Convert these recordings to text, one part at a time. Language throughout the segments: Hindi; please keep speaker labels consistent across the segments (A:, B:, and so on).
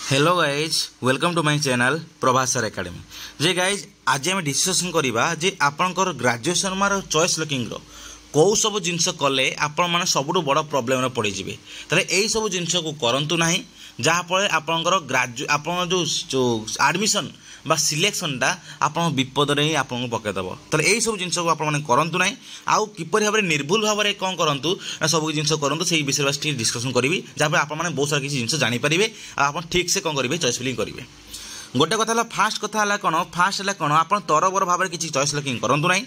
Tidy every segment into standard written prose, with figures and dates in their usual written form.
A: Hello guys welcome to my channel Prabhas sir academy जे गाइज आज आम डिस्कसन करवा जे आपंकर ग्रेजुएशन मार चॉइस लुकिंग रो कौ सब जिनस कले आपण मैंने सबुठ बड़ प्रोब्लेम पड़े यही सब जिनस को करंतु नाही जहाँफल आपंकर आप जो एडमिशन बा सिलेक्शनटा आप विपद ही आपको पकईदेव तो यही सब जिन को आपने करूँ ना आउ किपर भाव में निर्भुल भाव में कौन करूँ सब जिन करूँ से विषय बस डिस्कसन करी जहाँ आप बहुत सारा किसी जिन जानीपारे आप ठीक से कौन करेंगे चॉइस फिलिंग करेंगे। गोटे कथा फास्ट कथा कौन फास्ट है कौन आप तरबर भाव में किसी चॉइस लुकिंग करूँ ना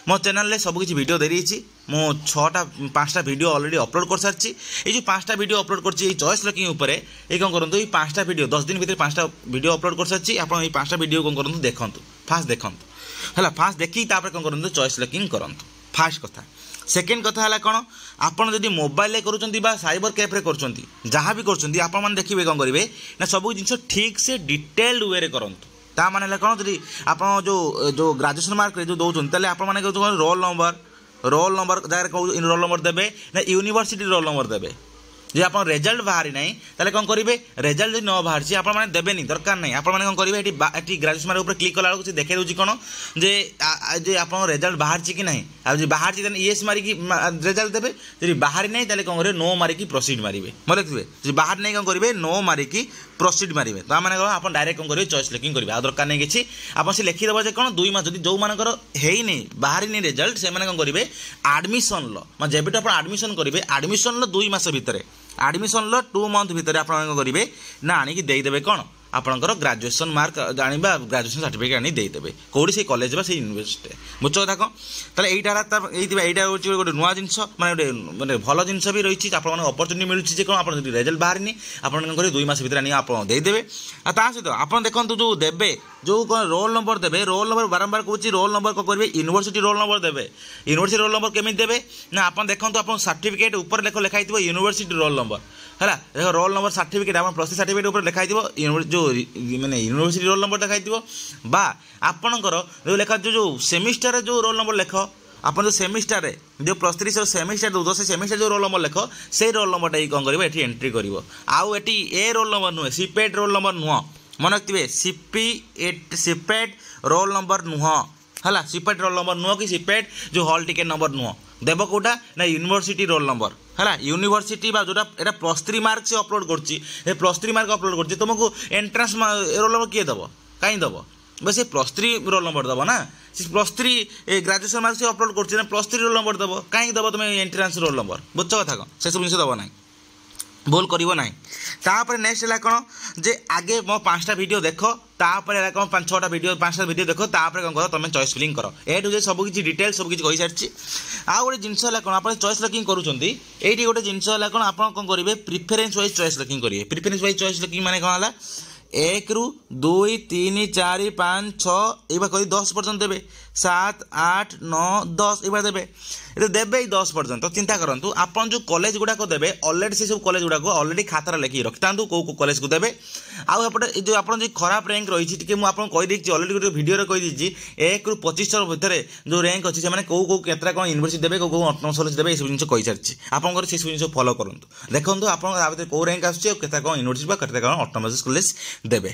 A: मो चैनल में सब किसी वीडियो दे रही मो 6-5टा वीडियो ऑलरेडी अपलोड कर सारी ये जो 5टा वीडियो अपलोड कर चॉइस लुकिंग उपर ये कौन करूँ ये 5टा वीडियो 10 दिन भर 5टा वीडियो अपलोड कर सारी आप 5टा वीडियो कौन करूँ देखूँ फास्ट देखूँ है फास्ट देखिए कौन करूँ चॉइस लुकिंग करूँ फास्ट कथा। सेकेंड कथा है कौन आपड़ जब मोबाइल कर साइबर कैफ्रे कर जहाँ भी कर देखिए कौन करेंगे ना सब जिन ठीक से डिटेल्ड वे करूँ ता माने कौन जी आप जो ग्रेजुएशन मार्क जो दौरान तेल आप रोल नंबर जगह कौन रोल नंबर देवे ना यूनिवर्सिटी रोल नंबर देवे जी आप रिजल्ट बाहरी ना तेल कौन करेंगे रिजल्ट न बाहरी आप देवेनि दरकार नहीं आप कौन करेंगे ये ग्रेजुएशन मार्क ऊपर क्लिक कला देखे दूसरी कौन जे आप रिजल्ट बाहरी कि नहीं आज बाहरी येस मारिकी रिजल्ट देवे जी बाहरी नहीं तेल कौन करेंगे नो मारिकी प्रोसीड मारे मैं देखिए जी बाहर नहीं कौन करेंगे नो मारिकी प्रोसीड मारे तो मैंने कौन आप डायरेक्ट कौन करेंगे चॉइस लुकिंग करेंगे आ दरकार नहीं कि आप से लिखिदेव कौन 2 मास जो मानकर है बाहरी नहीं रिजल्ट से कौन करेंगे एडमिशन लो जब भी आप एडमिशन करेंगे एडमिशन लो 2 मास भितर एडमिशन लो 2 मंथ भितर आप करेंगे ना आनिकी देदेवे कौन आपंकर ग्रेजुएशन मार्क जाना ग्रेजुएशन सर्टिफिकेट आनी देदेवे कौटी से कॉलेज से यूनिवर्सिटी बुझ कथा कौन तो यहाँ हूँ गोटे नुआ जिन माने भल जिन भी रही आप अपरचुनिटी मिलूँ कौन आप रिजल्ट बाहरी आप कौन करेंगे 2 मास भितर आनी आप देदेवे सहित आप देखो जो देवे जो कौन रोल नंबर देवे रोल नंबर बारंबार कहूँ रोल नंबर कौन करेंगे यूनिवर्सिटी रोल नंबर देवे यूनिवर्सिटी रोल नंबर केमी देवे ना आप देखो आप सर्टिफिकेट ऊपर लिखाई यूनिवर्सिटी रोल नंबर है देखो रोल नंबर सर्टिफिकेट आप प्लस सर्टिफिकेट ऊपर लिखाई जो माने यूनिवर्सिटी रोल नंबर लिखाई बा आपणकर जो लिखा जो सेमिस्टर जो रोल नंबर लिख आप जो सेमिस्टर जो +3 सेमिस्टर दो से सेमिस्टर जो रोल नंबर लिख से रोल नंबर ये कौन करेंगे ये एंट्री कर आउ ए रोल नंबर नुहे सीपेट रोल नंबर नुह मन रखिए सीपेट रोल नंबर नुह है सीपेट रोल नंबर नुह कि सीपेट जो हॉल टिकेट नंबर नुह देव कौटा ना यूनिवर्सिटी रोल नंबर है यूनिवर्सिटी जोटा ये +3 मार्क से अपलोड कर +3 मार्क अपलोड कर तुमको एंट्रांस रोल नंबर किए दब कहीं दब बस ये +3 रोल नंबर दब ना +3 ग्रेजुएशन मार्क से अपलोड कर +3 रोल नंबर दब कहीं दब तुम एंट्रांस रोल नंबर बुझ कथा कौन से सब जिन दब ना भूल करिवो नाही तापर नेक्स्ट है कौन जे आगे मो 5टा वीडियो देख तापर है कौन 5-6टा वीडियो 5टा वीडियो देख तापर कौन कर तुम चॉइस फिलिंग कर ए टू सब किसी डिटेल सब किसी कही सारी आ गोटे जिनस है कौन आप चॉइस लुकिंग करुँच ये गोटे जिनस है कौन आप कौन करेंगे प्रिफरेन्स वाइज चॉइस लुकिंग करेंगे प्रिफरेन्स वाइज चॉइस लुकिंग माने कौन है 1 ରୁ 2 3 4 5 6 ये कह 10 पर्यटन देवे 7 8 9 10 ये देवे ये देवे 10 पर्यटन तो चिंता करूँ आप जो कॉलेज गुड़ाक देवे ऑलरेडी से सब कॉलेज गुड़ाक ऑलरेडी खातार लिखिक रखि था कौ कॉलेज को देवे आउटे जो आप खराब रैंक रही है मुझे आपको कहीदी ऑलरेडी गोटे भिडियो कहीदी 1 ରୁ 25 भितर जो रैंक अच्छी से कौ केतरा कौन यूनिवर्सिटी देवे कौ ऑटोनोमस कॉलेज देवे ये सब जिन कही सारी आपंकर से सब जिन फॉलो करूँ देखो आप कौ रैंक आसता कौन यूनिवर्सिटी केतरा कौन ऑटोनोमस कॉलेज देवे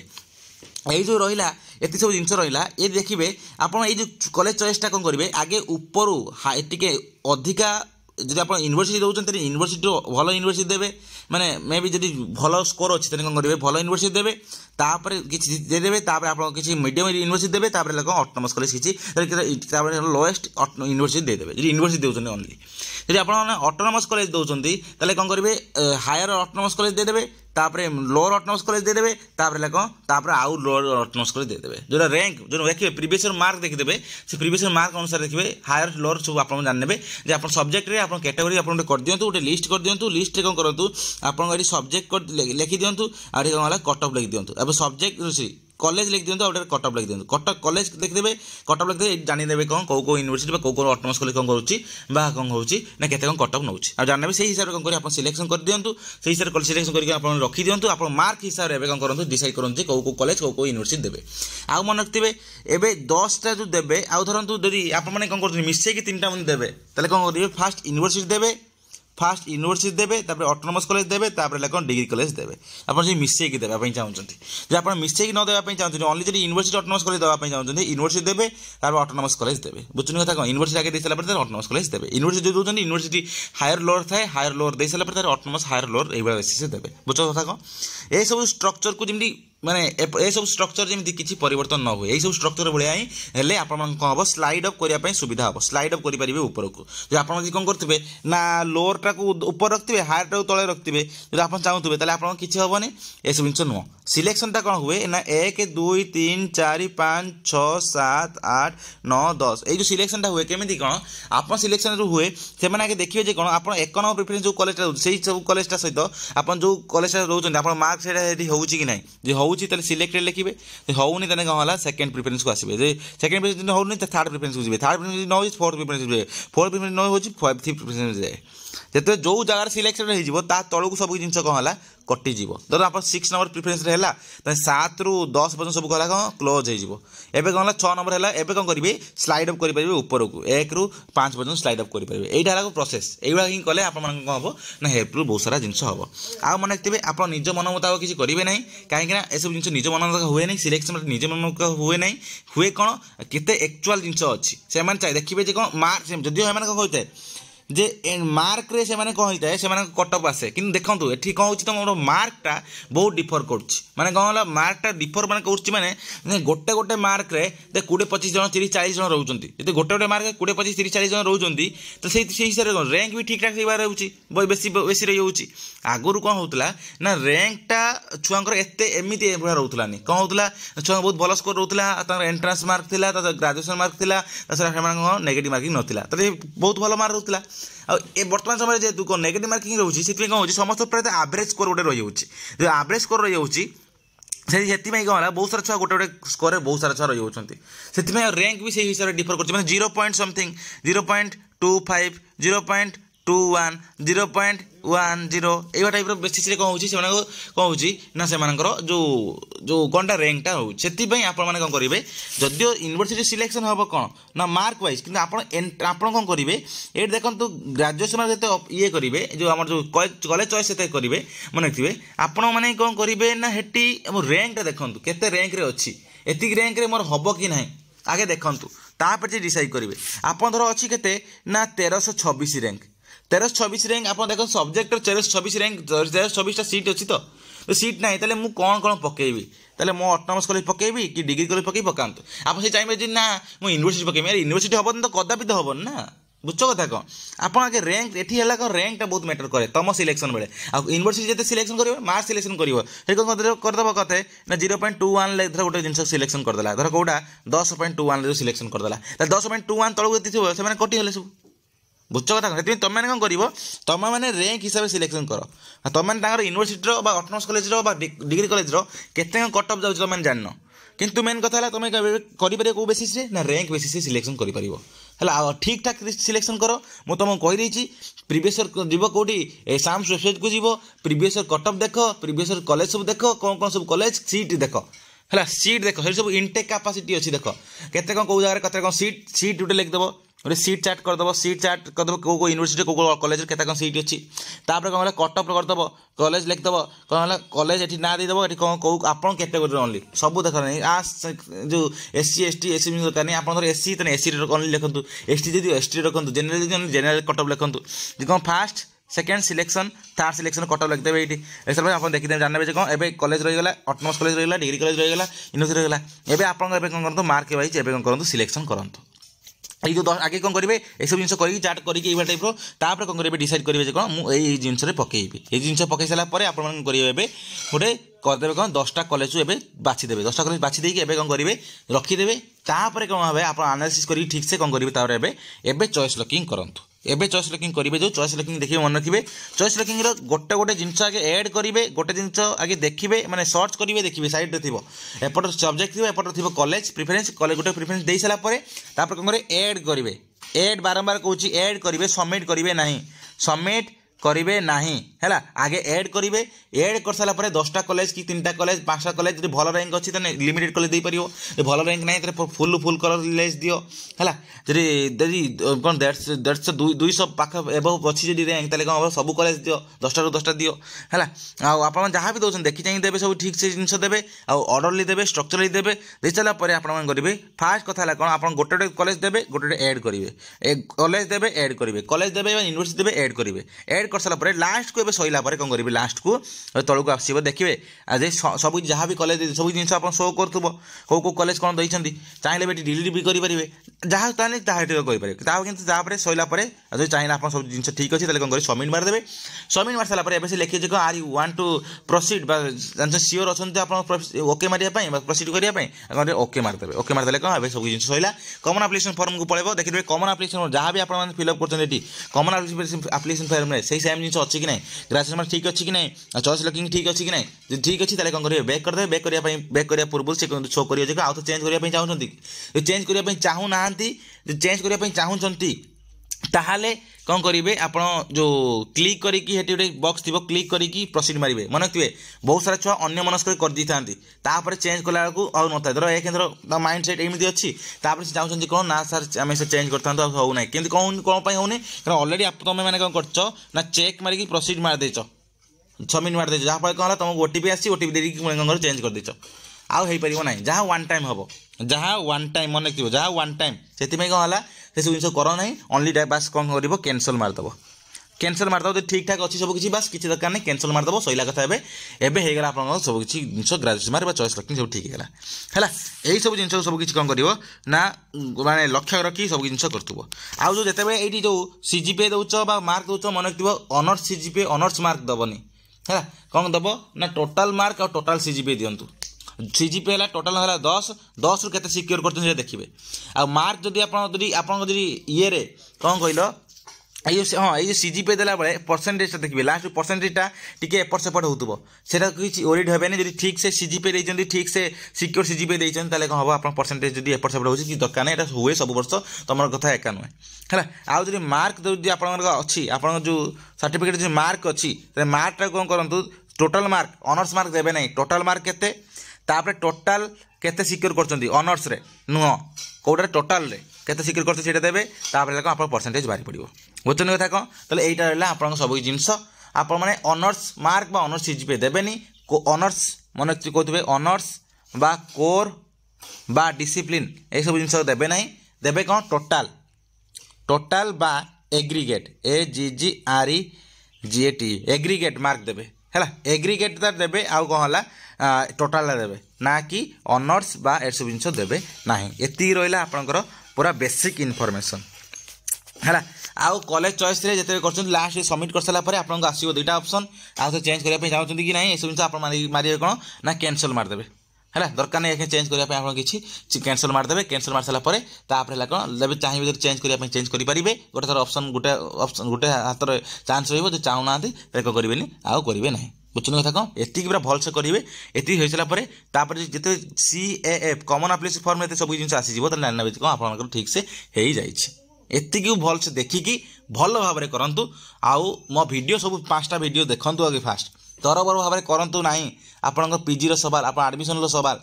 A: ये जो रहा ये सब जिन रहा ये देखिए आप जो कॉलेज चॉइसटा कौन करेंगे आगे ऊपर टे अधिका जब आप यूनिवर्सिटी दौरान यूनिवर्सिटी भल यूनिवर्सिटी देवे माने मे भी जब भल स्कोर अच्छी कौन करेंगे भल यूनिवर्सिटी देवे तापर किसी देदेवे आप किसी मीडियम यूनिवर्सिटी देवे तापर ऑटोनोमस कॉलेज किसी लोएस्ट यूनिवर्सिटी देदेवे जो यूनिवर्सिटी दौरान ओनली जब आप ऑटोनोमस कॉलेज दौरान तेल कौन करेंगे हायर ऑटोनोमस कॉलेज देदेवे तापर लोअर ऑटोनोमस कॉलेज देदेवे तापर कौन तापर आउ लोअर ऑटोनोमस कॉलेज देदेवे जो रैंक जो देखिए प्रीवियस मार्क देखिदेवे से प्रीवियस मार्क अनुसार देखिए हायर लोअर सब आप जाने जे आप सब्जेक्ट आप कैटेगोरी आप कर दिंतु गोटे लिस्ट कर दिंतु लिस्ट कौन करूँ आप सब्जेक्ट लिखि दिंतु आ कौन कट ऑफ लिखि दिंतु अब सब्जेक्ट कॉलेज लिख दिंतु और कट ऑफ लिख दिंतु कट कॉलेज देखिदेवे कट ऑफ लिखिदेवे जानीदेवे कौन कौ यूनिवर्सिटी कौ ऑटोनोमस कॉलेज कौन करुँच कौन होची ना केते कौन कट ऑफ नौ जानवे से हिसाब से कौन करें सिलेक्शन कर दिंतु से हिसाब से सिलेक्शन करके रखी दिंतु आप मार्क हिसाब से कौन करूँ डिसाइड करूँ कौ कॉलेज कौ यूनिवर्सिटी देवे आउ मन रखिए एवं 10टा जो देवे आउ धरतु यदि आप कौन कर मिसेक 3टा मन देवे कौन करेंगे फास्ट यूनिवर्सिटी देवे फास्ट यूनिवर्सिटी देवे तापर ऑटोनोमस कॉलेज देवे तापर कौन डिग्री कॉलेज देवे आप मिसेक देवाई चाहते जो आप मिसेक न देवाई चाहते ओनली जब यूनिवर्सिटी ऑटोनोमस कॉलेज देवाई चाहते यूनिवर्सिटी देवे तापर ऑटोनोमस कॉलेज देवे बुझुन कथा कौन यूनिवर्सिटी आगे दे सारा पर ऑटोनोमस कॉलेज देवे यूनिवर्सिटी जो दूसरी यूनिवर्सिटी हायर लोअर थाए हायर लोअर दे सारा पर ऑटोनोमस हायर लोअर ये बेसिस देवे बुझ कथा कौन ये सब स्ट्रक्चर को जमी माने ए सब स्ट्रक्चर जमी किसी परिवर्तन न हुए यही सब स्ट्रक्चर भाया ही हेल्ले आपण हम स्लाइड अप करने सुविधा हम स्लाइड अप करेंगे ऊपर को जो आप कौन करेंगे ना लोअर टाक ऊपर रखिए हायर टाक तले रखिए जो आप चाहूबे तेल आप किसी हेनी ये सब जिन नुह सिलेक्शनटा कौन हुए ना 1 2 3 4 5 6 7 8 9 10 ये जो सिलेक्शनटा हुए केमी कौन आप सिलेक्शन जो हुए से आगे देखिए जो कौन आप 1 नंबर प्रिफरेन्स जो कॉलेज से सब कॉलेजटा सहित आप जो कॉलेजटा रोचे आप मार्क से होची कि नहीं जो होची तेल सिलेक्टेड लिखिए होनी तेने कौन है सेकेंड प्रिफरेन्स को आसवे सेकेंड प्रिफरेन्स होनी तो थर्ड प्रिफरेन्स को जी थर्ड प्रिफरेन्स न हो फोर्थ प्रिफरेन्स फोर्थ प्रिफरेन्स न हो फिफ्थ प्रिफरेन्स जाए जो जो जगार सिलेक्शन हो तौक सब जिन कौन है कटिज धर आप 6 नंबर प्रिफरेन्स है 7 रू 10 पर्यटन सब कला कौन क्लोज हो कौन है 6 नंबर है एवं कौन करेंगे स्लाइड अप करेंगे ऊपर को 1 रू 5 पर्यटन स्लाइड अप करेंगे यही प्रोसेस यही हिं कले आप कौन हम ना हेल्प बहुत सारा जिन हम आ मन रखिए आप निज मन मुताबिक किसी करेंगे ना कहीं सब जिन निज मन मुताबिक हुए नहीं सिलेक्शन निज मन मुताबिक हुए नहीं हुए कौन केते एक्चुअल जिन अच्छी से देखिए कौन मार्क जदिव कौन होता है जे मार्क रे से माने कौन होता है से कटअप आसे कि देखो ये कौन हो तुम मार्कटा बहुत डिफर कर कौन मार्कटा डिफर मैंने करें गोटे गोटे मार्क रे 20-25 जन 30-40 जन रोचे जो गोटे गोटे मार्क 20-25-30-40 जन रोचे तो से हिसाब से रैंक भी ठीक ठाक से रोचे बेसी रही आगुरी कौन होता ना रैंकटा छुआर एत एमती रोलानी कौन होता छुआ बहुत भल स्कोर रोला एंट्रांस मार्क थी ग्रेजुएशन मार्क थी नेगेटिव मार्किंग नाला बहुत भल मार्क रोला बर्तमान समय जेहतु कौन नेगेटिव मार्किंग रोचे से कौन हो समस्त प्राय एवरेज स्कोर गोटे रही जो एवरेज स्कोर रही से कौन है बहुत सारा छुआ गोटे गोटे स्कोर बहुत सारा छुआ रही होती से रैंक भी से हिसाब से डिफर कर 0 पॉइंट समथिंग 0.25 0.21 0.10 ये टाइप बेसिस कौन हो कौन हो से जो जो कौनटा रैंकटा हो कौन करेंगे जदिव यूनिवर्सिटी सिलेक्शन हम कौन ना मार्क वाइज कि आप कौन करेंगे ये देखो ग्रेजुएशन जो ये करेंगे जो आम जो कॉलेज चॉइस से करेंगे मन रखिए आपण मैंने कौन करेंगे ना हेटी रैंकटा देखो केते रैंक रे अच्छी एतिक रैंक रे मोर हम कि ना आगे देखूँ तापर डिसाइड करेंगे आप धर अच्छी के ना 1326 रैंक 1326 रैंक आप देख सब्जेक्ट 1326 रैंक 1326 सीट अच्छी तो सीट ना तेल मुझे कौन कौन पकेबी तेल मो ऑटोनोमस कॉलेज पकेबी कि डिग्री कॉलेज पकई पकातु आप से चाहिए ना मुझे यूनिवर्सिटी पकेबी यूनिवर्सिटी हम तो कदापि तो हम ना बुझ कथा कौन आप आगे रैंक ये रैंकटा बहुत मैटर करे तुम सिलेक्शन बेले आ यूनिवर्सिटी जिते सिलेक्शन कर मार्क सिलेक्शन करदेव कथे ना 0.21 गोटे जिन सिलेक्शन करदेला धर कौटा 10.21 सिलेक्शन करदेला 10.21 तलू ये से कटिगले सब बुझ कथा कह तुम मैंने कौन कर तुम मैंने रैंक हिसाब से सिलेक्शन कर तुम मैंने university autonomous college degree college केते कटअप जाऊँ तुम जान किंतु मेन कथा है तुम कर कौ बेसिस ना रैंक बेसिस सिलेक्शन कर ठीक ठाक सिलेक्शन कर मुझे तुमको कहीदे प्रीवियस जीव कौटी साम्स वेबसाइट को जीव प्रीवियस कटअप देख प्रीवियस कॉलेज सब देख कौन कौन सब कॉलेज सीट देख है सीट देख सब इनटेक कैपेसिटी अच्छी देख केते कौन जगह कत सीट गोटे लिखिदेव गोटे सीट चार्ट करदेव सीट चार्ट करदेव कौ यूनिवर्सिटी कौ कॉलेज केते कौन सीट अच्छी तापर कौन कटअप करदेव कॉलेज लिखिदेव कौन है कॉलेज ये ना देदेव ये कौन कौ आप कैटेगोरी ओनली सब देख जो SC ST SC दरकार नहीं आप SC तो SC ओनली लिखुँ ST जी ST रखुँ जेनेल जेनेल कटअप लिखुँ कौन first second selection third selection cutoff लिखिदेवे ये आप देखिए जानवे कौन ए कॉलेज रहीगला ऑटोनोमस कॉलेज रहीगला डिग्री कॉलेज रहीगला यूनिवर्सिटी रहीगला एवं आप कौन करूँ मार्क वाइज एवं करूँ सिलेक्शन करूँ ये जो आगे कौन करेंगे ये सब जिन कर चार्ट करके टाइप तापर कौन करेंगे डिसाइड करेंगे कौन मुझे जिनस पकेबी ये जिन पकई सारापर आप करेंगे गोटे करदे कौन 10टा कॉलेज एवं बाछीदेवे 10टा कॉलेज बाछी देकी कौन करेंगे रखिदेवे तापर कौन हे आप एनालिसिस कर ठीक से कौन करेंगे तापर एवं चॉइस लॉकिंग करूँ एबे चॉइस लॉकिंग करेंगे जो चॉइस लॉकिंग देखिए मन रखिए चॉइस लॉकिंग गोटे गोटे जिनस आगे ऐड करेंगे गोटे जिनस आगे देखिए माने सर्च करेंगे देखिए साइड रे थी एपट सब्जेक्ट थी एपट थी कॉलेज प्रिफरेन्स कॉलेज गोटे प्रिफरेन्स दे सारापर तापर कौन करेंगे ऐड करेंगे ऐड बारंबार कौच ऐड करेंगे सबमिट करेंगे ना सबमिट करेंगे नहीं है आगे एड करेंगे एड कर सारा 10टा कॉलेज कि 3टा कॉलेज 5टा कॉलेज जो भल रैंक अच्छी तो लिमिटेड कॉलेज दे पार भल रैंक ना तो फुल कॉलेज दियो है जदि कौन 150 200 पाख एबव अच्छी जी रैंक ताले कौन सब कॉलेज दियो 10टा रू 10टा दियो है आप जहाँ भी दौरान देखी चाहिए देवे सब ठीक से जिन देवे ऑर्डरली देवे स्ट्रक्चरली देवे दे सारा करेंगे फास्ट कथा कौन आप गोटे कॉलेज देवे गोटे एड करेंगे कॉलेज देवे एड करेंगे कॉलेज देवे यूनिवर्सिटी देवे एड करेंगे एड कर सारा लास्ट को सैला कौन करेंगे लास्ट को तौक आसो देखिए आज सब जहाँ भी कॉलेज सब जिन आप शो करूँ कौ कॉलेज कौन देती चाहिए भी डिलीट भी करेंगे जहाँ ताकि करेंगे सैला जो चाहिए आप सब जिन ठीक अच्छे कौन करेंगे सबमिट मारदेवे सबमिट मार सारा से लिखिए are you want to proceed sure अच्छा आप ओके मारे प्रोसीड करने ओके मारदेवे ओके मारदे कौन सब जिन सैला कमन एप्लिकेशन फॉर्म को पड़े देखिए कमन एप्लिकेशन जहाँ भी आप फिलअप कर कमन एप्लिकेशन फॉर्म में सही सेम जिन अच्छी कि नहीं ग्रेजुएशन ठीक अच्छी कि नहीं चॉइस लॉकिंग ठीक अच्छी कि नहीं ठीक अच्छी कौन करेंगे बैक करदे बैक करने पूर्व से शो करेंगे आउ तो चेंज करने चाहते चेंज करने चाहूना चेंज करने चाहूँगी ताहले कौन करेंगे आप जो क्लिक करी गोटे बॉक्स थी क्लिक करी प्रोसीड मारे मन रखिए बहुत सारा छुआ अन्य मनस्क कर दी था चेंज कला बेलू ना धर एक माइंड सेट एमती अच्छी से चाहते कौन ना सर आम से चेंज करता हो ना कि कौन कौन होनी कारण अलरेडी तुम मैंने कौन कर चेक मारिकी प्रोसीड मारदे सबमिट मारदे जहाँफल कौन तुमको ओटीपी आसी ओटीपी देखिए चेंज कर देच आउ हो पार ना जहाँ वन टाइम हम जहाँ वन टाइम मन रखिए जहाँ वन टाइम से कौन है से सब जिन कर ना ओनली बास कौन कर कैंसल मारदेव कैंसल मारदेव ठीक ठाक अच्छी सब किसी बास किसी दरकार नहीं कैंसल मारदेव सैला कथा एवं होगा आप सब किसी जिन ग्रेजुएशन मारे चॉइस लॉकिंग सब ठीक है यही सब जिन सब किसी कौन कर ना माने लक्ष्य रखी सब जिन करूँ आउ जो जिते ये जो सीजीपीए दौच मार्क दौच मन रखिए ऑनर्स सीजीपीए ऑनर्स मार्क दबनी है कौन दब ना टोटाल मार्क और टोटाल सीजीपीए दिंतु सीजीपीए है टोटाल है 10 रू के सिक्योर कर देखिए आ मार्क जदि आप ये कौन कहल हाँ ये सीजीपीए देला बेले परसेंटेज देखिए लास्ट परसेंटेजटा टी एपट सेपट हो किसी ओरिड हेबे नहीं ठीक से सीजीपीए देते ठीक से सिक्योर सीजीपीए देते कौन हम आप परसेंटेज जब एपट सेपट हो दरकार नहीं हुए सब वर्ष तुम कथा एका नुहे है आउ जो मार्क जो आप अच्छी आप जो सर्टिफिकेट जो मार्क अच्छी मार्कटा कौन करूँ टोटाल मार्क ऑनर्स मार्क देवे नहीं टोटाल मार्क केते तापर टोटाल केते सिक्योर करछंती ऑनर्स रे नुह कोडा टोटाल रे केते सिक्योर करछे सेटा देबे तापर को आप परसेंटेज बारी पड़िबो बुझछन कथा कोन तले एटा रहला आपन सब जिंस आप माने ऑनर्स मार्क बा ऑनर्स सीजीपीए देबेनी को ऑनर्स मन कहतबे ऑनर्स बा कोर बा डिसिप्लिन ए सब जिंस देबे नहीं देबे कोन टोटाल टोटाल बा एग्रीगेट AGGREGAT एग्रीगेट मार्क देबे है एग्रीगेट तार देबे आउ कौन है टोटाल देबे ना कि ऑनर्स बा ए सब जिन देबे ना एति रहा आपंकर पूरा बेसिक इनफॉरमेशन है आउ कॉलेज चॉइस रे जते कर लास्ट सबमिट कर सारा आपको आसो दुईटा ऑप्शन आउ तो चेंज करने चाहते कि ना ये सब जिन आप मारे कौन ना कैंसल मारदेवे है दरकार नहीं चेंज करने आप किसी कैंसल मारदेवे कैंसल मार सारा है कौन जब चाहिए चेंज करने चेंज करेंगे गोटे थर ऑप्शन गोटे हाथ चांस रही जो चाहूना करेंगे आउ करेंगे ना बुझुन कथा कौन एति पूरा भल से करेंगे एति हो सारापर जिते CAF कमन एप्लिकेशन फॉर्म में सब जिन आसीज जाना कौन आप ठीक से हो जाए भल से देखिकी भल भाव में करूँ आउ मो वीडियो सब 5टा वीडियो देखूँ आगे फास्ट तरबर भाव में करूँ ना आपण पीजी सवाल आप आडमिशन सवाल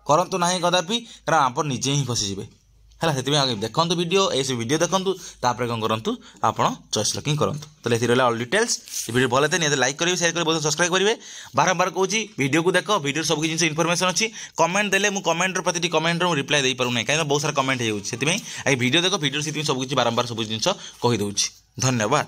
A: करूँ ना कदापि कारण आप निजे ही फसीजे है से देखो वीडियो ये वीडियो देखूँ तापर कौन करूँ आप चॉइस लॉकिंग करूँ तो ये रहा ऑल डिटेल्स वीडियो भल थे नहीं लाइक करेंगे शेयर करेंगे सब्सक्राइब करेंगे बारंबार कहूँ वीडियो को देख वीडियो सब जिन इनफॉरमेशन अच्छी कमेंट देले मुझे कमेंट प्रति कमेंट में रिप्लाई दे पारूँ कहीं बहुत सारा कमेंट हो वीडियो देख वीडियो से सब किसी बारंबार सब जिन कहीदे धन्यवाद।